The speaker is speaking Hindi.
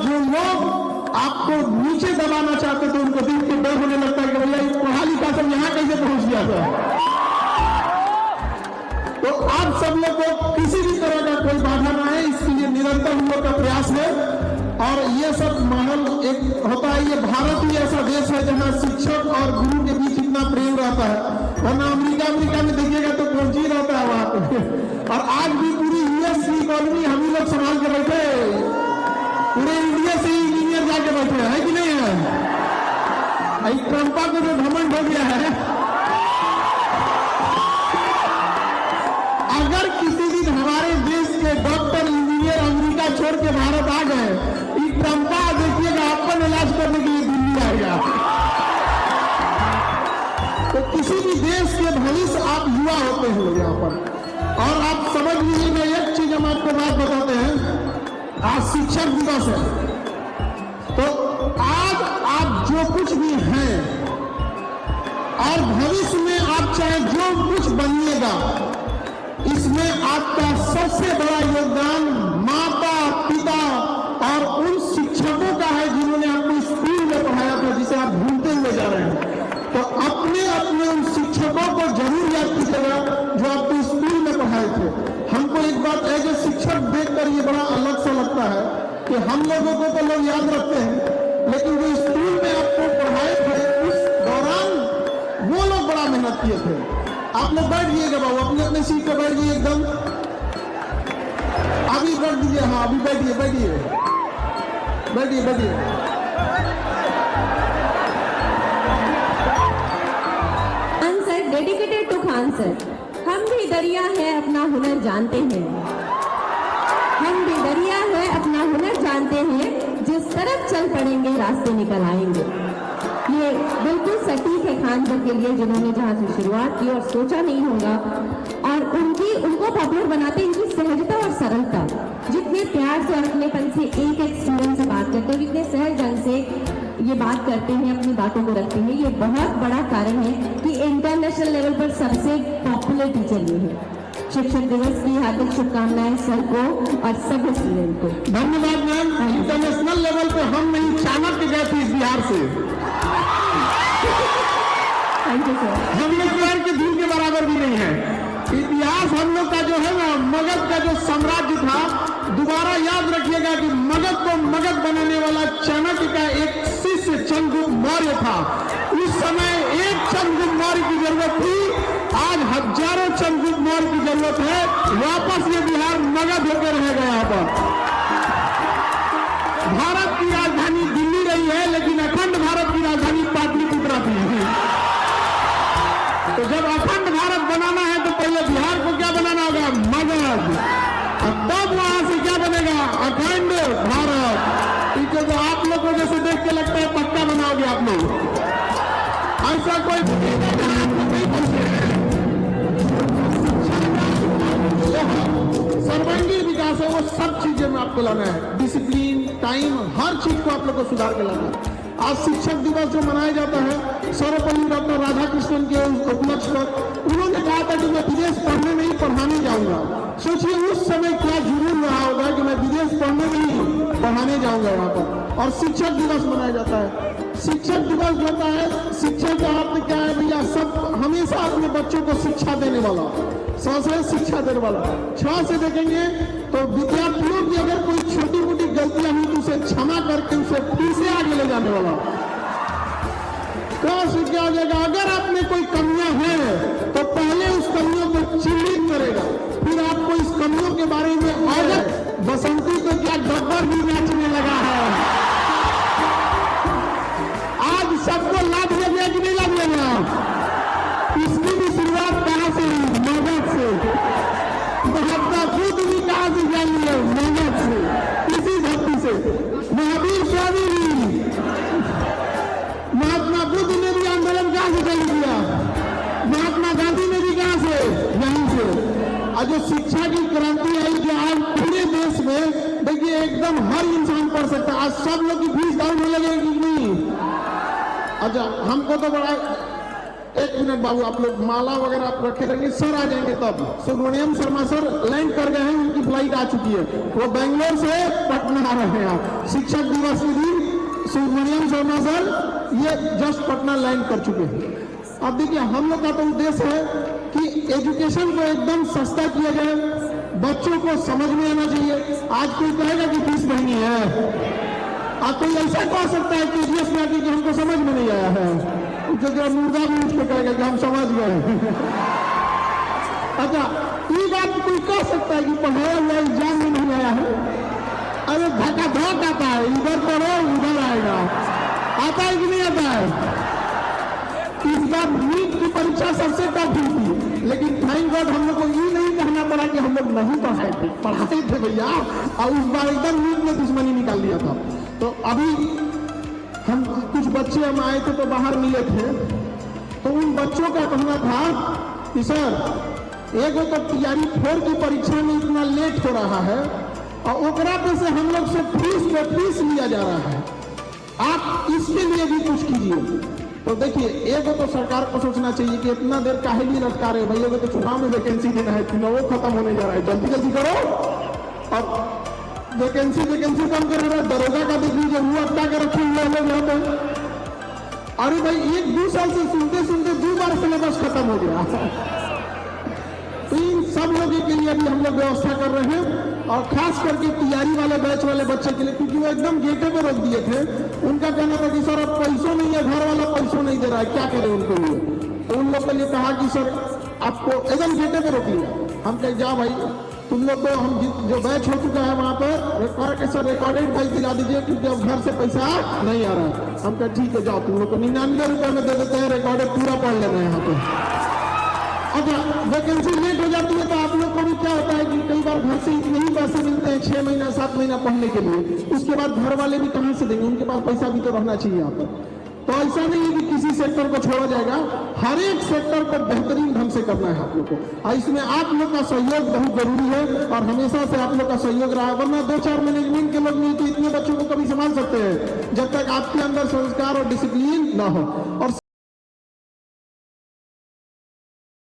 जो लोग आपको नीचे दबाना चाहते थे उनको देख के डर होने लगता है कि भैया पढ़ा लिखा सब यहाँ कैसे पहुंच गया था। तो आप सब लोग को किसी भी तरह का कोई बाधा ना है, इसके लिए निरंतर हम लोग का प्रयास है। और ये सब माहौल एक होता है, ये भारत ही ऐसा देश है जहां शिक्षक और गुरु के बीच इतना प्रेम रहता है, वरना अमेरिका में देखिएगा तो कौन ही रहता है वहां पे। और आज भी पूरी यूएस की इकोनॉमी हम ही लोग संभाल के बैठे, पूरे इंडिया से ही इंजीनियर जाके बैठे है कि नहीं है। ट्रंपा को जो घमंड हो गया है, अगर किसी दिन हमारे देश के डॉक्टर इंजीनियर अमेरिका छोड़ के भारत आ गए, ट्रंपा देखिएगा अपन इलाज करने के लिए दिल्ली आ गया। तो किसी भी देश के भविष्य आप युवा होते हैं लोग यहाँ पर। और आप समझ लीजिएगा, एक चीज हम आपको बात बताते हैं, आज शिक्षक दिवस है, तो आज आप जो कुछ भी हैं और भविष्य में आप चाहे जो कुछ बनिएगा, इसमें आपका सबसे बड़ा योगदान माता पिता और उन शिक्षकों का है जिन्होंने आपको स्कूल में पढ़ाया था, जिसे आप भूलते हुए जा रहे हैं। तो अपने अपने उन शिक्षकों को जरूर याद कीजिएगा जो आपको स्कूल में पढ़ाए थे। हमको एक बात एज ए शिक्षक देखकर ये बड़ा अलग सा लगता है कि हम लोगों को तो लोग याद रखते हैं, लेकिन जो स्कूल में आपको पढ़ाए थे उस दौरान वो लोग बड़ा मेहनत किए थे। आप लोग बैठ जाइएगा बाबू, अपने अपने सीट पर बैठ जाइए एकदम, अभी बैठ दीजिए। हाँ अभी बैठिए बैठिए बैठिए बैठिए। Khan sir, dedicated to Khan sir, हम भी दरिया है अपना हुनर जानते हैं, हम भी दरिया है अपना हुनर जानते हैं, जिस तरफ चल पड़ेंगे रास्ते निकल आएंगे। ये बिल्कुल सटीक है खान सर के लिए, जिन्होंने जहाँ से शुरुआत की और सोचा नहीं होगा, और उनको पॉपुलर बनाते इनकी सहजता और सरलता, जितने प्यार से और अपनेपन से एक एक स्टूडेंट से बात करते हैं, जितने सहज ढंग से ये बात करते हैं, अपनी बातों को रखते हैं, ये बहुत बड़ा कारण है कि इंटरनेशनल लेवल पर सबसे पॉपुलर टीचर ये है। शिक्षक दिवस की हार्दिक शुभकामनाएं सर को और सभी स्टूडेंट को। धन्यवाद मैम। इंटरनेशनल लेवल पे हम नहीं, चाणक्य गए थे इस बिहार से। Thank you sir. हम लोग बिहार के धूल के बराबर भी नहीं है। इतिहास हम लोग का जो है ना, मगध का जो साम्राज्य था, दोबारा याद रखिएगा कि मगध को मगध बनाने वाला चाणक्य का एक शिष्य चंद्रगुप्त मौर्य था। उस समय एक चंद्रगुप्त मौर्य की जरूरत थी, आज हजारों चंद्रगुप्त मौर्य की जरूरत है। वापस ये बिहार मगध होकर रहेगा। यहाँ पर भारत की राजधानी दिल्ली रही है, लेकिन अखंड भारत की राजधानी पाटलिपुत्रा थी। तो जब अखंड भारत बनाना है तो पहले बिहार को क्या बनाना होगा? मगध। तब वहां से क्या बनेगा? अखंड भारत। ठीक है, तो आप लोग को जैसे देख के लगता है पक्का बनाओगे आप लोग, ऐसा कोई सर्वांगीण विकास है, वो सब चीजें में आपको लाना है। डिसिप्लिन, टाइम, हर चीज को आप लोग को सुधार के लाना है। आज शिक्षक दिवस जो मनाया जाता है, सर्वपल्ली डॉक्टर राधाकृष्णन के उपलक्ष्य पर, उन्होंने कहा था कि मैं विदेश पढ़ने नहीं पढ़ाने जाऊंगा। सोचिए उस समय क्या जुनून रहा होगा कि मैं विदेश पढ़ने नहीं पढ़ाने जाऊंगा वहां पर। और शिक्षक दिवस मनाया जाता है। शिक्षक दिवस होता है, शिक्षा का अर्थ क्या है भैया? सब हमेशा अपने बच्चों को शिक्षा देने वाला, से शिक्षा देने वाला। छह से देखेंगे तो विद्यार्थियों की अगर कोई छोटी मोटी गलतियां हुई तो उसे क्षमा करके उसे फिर से आगे ले जाने वाला। कहाँ से क्या हो जाएगा? अगर आप में कोई कमियां हैं तो पहले उस कमियों को चिन्हित करेगा, फिर आपको इस कमियों के बारे में अवगत। बसंती को क्या गब्बर भी नाचने लगा है? आज सबको लाभ लगे कि नहीं लाभ लेगा? इसकी भी शुरुआत कहाँ से हुई? मगध से। महात्मा बुद्ध भी कहाँ से जाएंगे? मगध से, इसी धरती से। महावीर स्वामी भी, महात्मा बुद्ध ने भी आंदोलन कहाँ से चालू किया? महात्मा गांधी ने भी कहाँ से? यहीं से। और जो शिक्षा की क्रांति आई, जो आज पूरे देश में देखिए एकदम हर इंसान पढ़ सकता है। आज सब लोग की फीस डाउन होने लगेगी कि नहीं? अच्छा, हमको तो बड़ा एक मिनट बाबू, आप लोग माला वगैरह आप रखे रहेंगे, सर आ जाएंगे तब। सुब्रमण्यम शर्मा सर लैंड कर गए हैं, उनकी फ्लाइट आ चुकी है, वो बेंगलोर से पटना आ रहे हैं। आप शिक्षक दिवस के दिन सुब्रमण्यम शर्मा सर ये जस्ट पटना लैंड कर चुके हैं। अब देखिए, हम लोग का तो उद्देश्य है कि एजुकेशन को एकदम सस्ता किया जाए, बच्चों को समझ में आना चाहिए। आज कोई कहेगा कि फीस महंगी है, आज कोई ऐसा कह सकता है KGS में आके कि हमको समझ में नहीं आया है, जो मुर्गा भी उठ के कहेगा कि हम समझ गए। अच्छा, ये बात कोई कह सकता है कि पढ़ाया हुआ एग्जाम में नहीं आया है? अरे धक्का धक आता है, इधर पढ़ो उधर आएगा, आता है कि नहीं आता है? इस बार नीट की परीक्षा सबसे टफ हुई थी, लेकिन थैंक गॉड हम लोग को ये नहीं कहना पड़ा कि हम लोग नहीं पढ़ाए थे, पढ़ाए थे भैया, और उस बार एकदम नीट में दुश्मनी निकाल दिया था। तो अभी हम कुछ बच्चे हम आए थे तो बाहर मिले थे, तो उन बच्चों का कहना था कि सर एगो तो तैयारी 4 की परीक्षा में इतना लेट हो रहा है और ओकरा पे से हम लोग से फीस लिया जा रहा है, आप इसके लिए भी कुछ कीजिए। तो देखिए, एगो तो सरकार को सोचना चाहिए कि इतना देर काहे लिए लटका रहे भाई, एगो तो चुनाव में वैकेंसी देना है, चुनाव खत्म होने जा रहा है, जल्दी जल्दी करो। और वैकेंसी कम कर रहा है, दरोगा का देख लीजिए, वो अटका के रखे हुए लोग यहाँ पे। अरे भाई 1-2 साल से सुनते सुनते 2 बार सिलेबस खत्म हो गया। तो इन सब लोगों के लिए भी हम लोग व्यवस्था कर रहे हैं, और खास करके तैयारी वाले बैच वाले बच्चे के लिए, क्योंकि वो एकदम गेटे पे रोक दिए थे। उनका कहना था कि सर अब पैसों नहीं है, घर वाला पैसों नहीं दे रहा है, क्या करें उनके लिए। तो उन लोग के लिए कहा कि सर आपको एकदम गेटे पे रोक लिया। हम कहे जा भाई, तुम लोग को हम जो बैच हो चुका है वहाँ पर सर रिकॉर्डेड बैच दिला दीजिए, क्योंकि अब घर से पैसा नहीं आ रहा है। हम कहे ठीक है, जाओ तुम लोग को 99 रुपये में दे देते हैं, रिकॉर्डेड पूरा पढ़ लेना है यहाँ पे। अच्छा, वैकेंसी लेट हो जाती है तो आप लोग को भी क्या होता है कि कई बार घर से इतने ही पैसे मिलते हैं 6 महीना 7 महीना पढ़ने के लिए, उसके बाद घर वाले भी कहाँ से देंगे, उनके पास पैसा भी तो रहना चाहिए यहाँ पर। तो ऐसा नहीं है कि किसी सेक्टर को छोड़ा जाएगा, हर एक सेक्टर को बेहतरीन ढंग से करना है आप लोग को, और इसमें आप लोग का सहयोग बहुत जरूरी है, और हमेशा से आप लोग का सहयोग रहा है। वरना 2-4 मैनेजमेंट के लोग नहीं तो इतने बच्चों को कभी संभाल सकते हैं जब तक आपके अंदर संस्कार और डिसिप्लिन ना हो। और